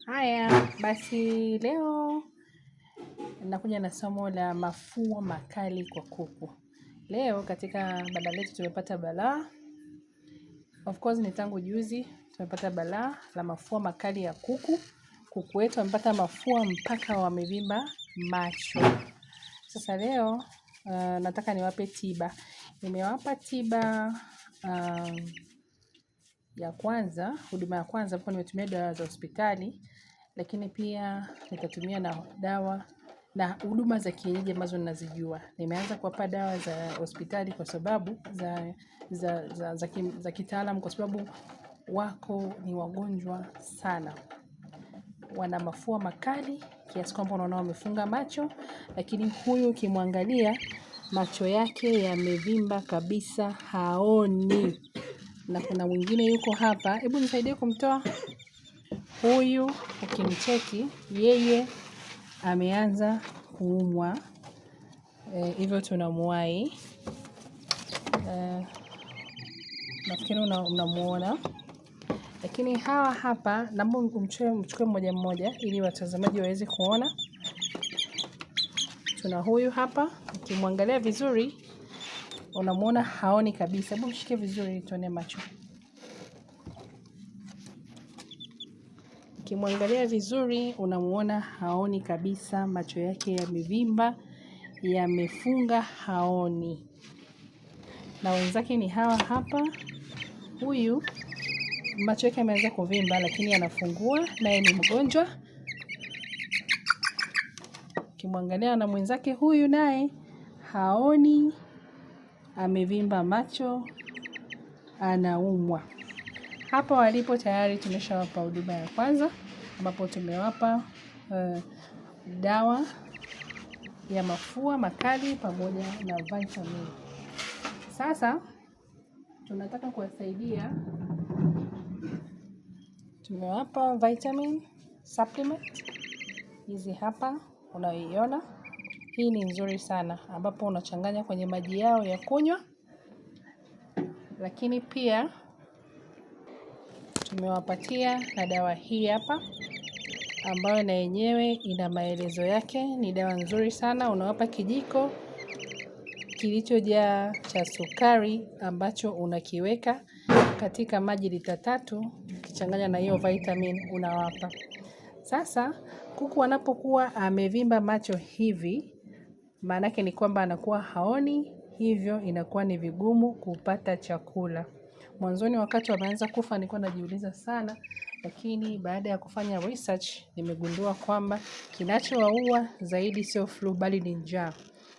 Haya, basi leo nakuja na somo la mafua makali kwa kuku. Leo katika banda letu tumepata balaa. Of course ni tangu juzi tumepata balaa la mafua makali ya kuku. Kuku wetu wamepata mafua mpaka wamevimba macho. Sasa leo nataka niwape tiba. Nimewapa tiba ya kwanza, huduma ya kwanza hapo nimetumia dawa za hospitali, lakini pia nitatumia na dawa na huduma za kienyeji ambazo ninazijua. Nimeanza kuwapa dawa za hospitali kwa sababu za kitaalam, kwa sababu wako ni wagonjwa sana. Wana mafua makali kiasi kwamba unaona wamefunga macho, lakini huyu ukimwangalia macho yake yamevimba kabisa, haoni. Na kuna mwingine yuko hapa, hebu nisaidie kumtoa. Huyu ukimcheki yeye ameanza kuumwa, hivyo tunamuwai. Nafikiri unamuona. Lakini hawa hapa naomba mchukue mmoja mmoja ili watazamaji waweze kuona. Tuna huyu hapa, ukimwangalia vizuri unamuona haoni kabisa. Hebu mshike vizuri tuone macho. Ukimwangalia vizuri unamuona haoni kabisa, macho yake yamevimba, yamefunga, haoni. Na wenzake ni hawa hapa. Huyu macho yake yameanza kuvimba lakini anafungua, naye ni mgonjwa. Ukimwangalia na mwenzake huyu naye haoni, amevimba macho, anaumwa. Hapa walipo tayari tumeshawapa huduma ya kwanza, ambapo tumewapa dawa ya mafua makali pamoja na vitamin. Sasa tunataka kuwasaidia. Tumewapa vitamin supplement. Hizi hapa unaiona. Hii ni nzuri sana, ambapo unachanganya kwenye maji yao ya kunywa. Lakini pia tumewapatia na dawa hii hapa, ambayo na yenyewe ina maelezo yake. Ni dawa nzuri sana. Unawapa kijiko kilichojaa cha sukari ambacho unakiweka katika maji lita 3, ukichanganya na hiyo vitamin unawapa. Sasa kuku wanapokuwa amevimba macho hivi, maana yake ni kwamba anakuwa haoni, hivyo inakuwa ni vigumu kupata chakula. Mwanzoni wakati wameanza kufa nilikuwa najiuliza sana, lakini baada ya kufanya research nimegundua kwamba kinachowaua zaidi sio flu bali ni njaa.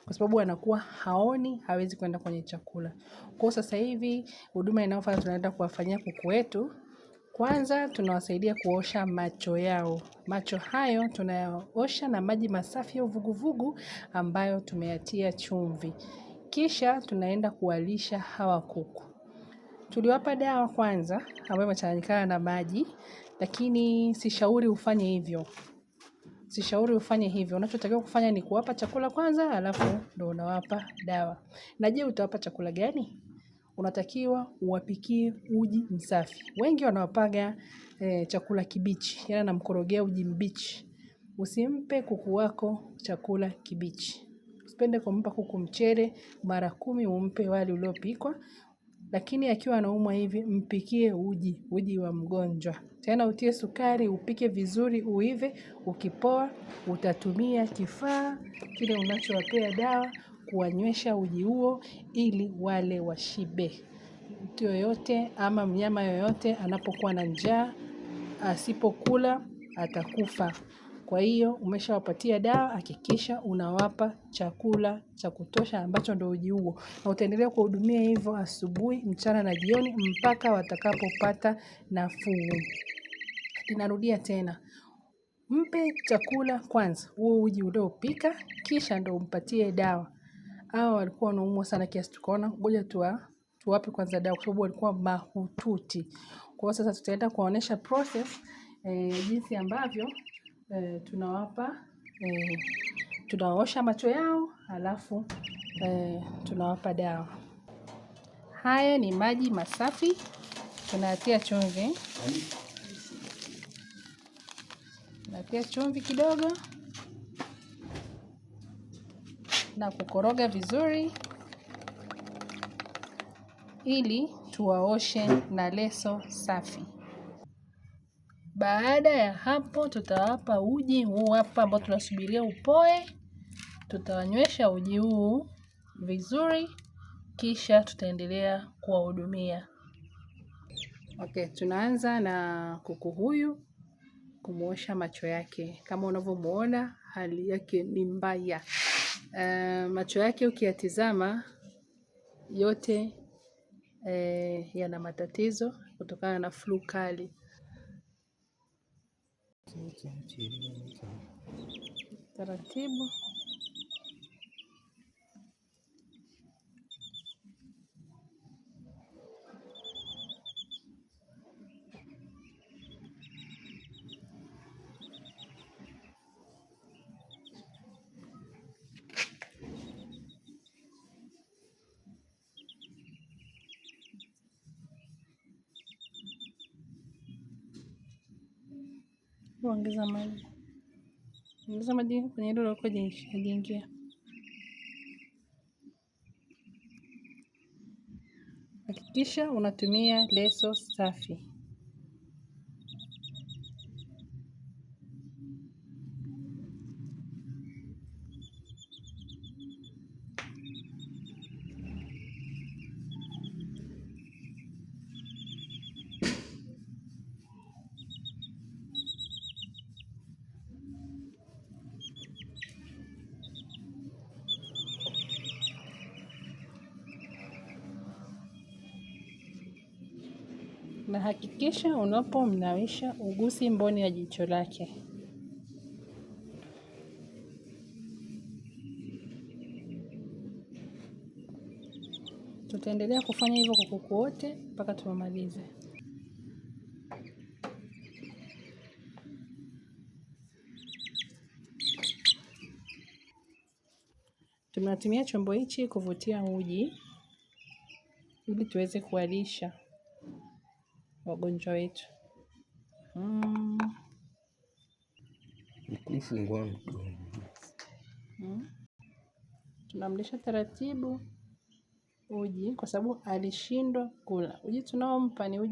Kwa sababu anakuwa haoni, hawezi kwenda kwenye chakula. Kwa sasa hivi huduma inayofanya tunaenda kuwafanyia kuku wetu, kwanza tunawasaidia kuosha macho yao. Macho hayo tunayaosha na maji masafi ya uvuguvugu ambayo tumeyatia chumvi. Kisha tunaenda kuwalisha hawa kuku. Tuliwapa dawa kwanza ambayo imechanganyikana na maji, lakini sishauri ufanye hivyo. Sishauri ufanye hivyo. Unachotakiwa kufanya ni kuwapa chakula kwanza, alafu ndio unawapa dawa. Na je, utawapa chakula gani? Unatakiwa uwapikie uji msafi. Wengi wanawapaga chakula kibichi, yaani anamkorogea uji mbichi. Usimpe kuku wako chakula kibichi. Usipende kumpa kuku mchele, mara 10 umpe wali uliopikwa. Lakini akiwa anaumwa hivi, mpikie uji wa mgonjwa. Tena utie sukari, upike vizuri, uive, ukipoa, utatumia kifaa kile unachowapea dawa kuwanywesha uji huo ili wale washibe. Mtu yoyote ama mnyama yoyote anapokuwa na njaa, asipokula atakufa. Kwa hiyo umeshawapatia dawa, hakikisha unawapa chakula cha kutosha ambacho ndio uji huo. Na utaendelea kuwahudumia hivyo asubuhi, mchana na jioni mpaka watakapopata nafuu. Ninarudia tena. Mpe chakula kwanza, huo uji uliopika, kisha ndio umpatie dawa. Hao walikuwa wanaumwa sana kiasi tukaona ngoja tuwape kwanza dawa kwa sababu walikuwa mahututi. Kwa hiyo sasa tutaenda kuwaonesha process jinsi ambavyo tunaosha macho yao, alafu tunawapa dawa. Haya ni maji masafi, tunayatia chumvi. na pia chumvi kidogo na kukoroga vizuri ili tuwaoshe na leso safi. Baada ya hapo tutawapa uji huu hapa ambao tunasubiria upoe. Tutawanywesha uji huu vizuri kisha tutaendelea kuwahudumia. Okay, tunaanza na kuku huyu kumuosha macho yake. Kama unavyomuona hali yake ni mbaya. Macho yake ukiyatizama yote yana matatizo kutokana na flu kali. Taratibu. Ongeza maji. Ongeza maji kwenye hilo lako hajaingia. Hakikisha unatumia leso safi. Na hakikisha unapomnawisha ugusi mboni ya jicho lake. Tutaendelea kufanya hivyo kwa kuku wote mpaka tumalize. Tunatumia chombo hichi kuvutia uji ili tuweze kuwalisha wagonjwa wetu. Tunamlisha taratibu uji kwa sababu alishindwa kula. Uji tunaompa ni uji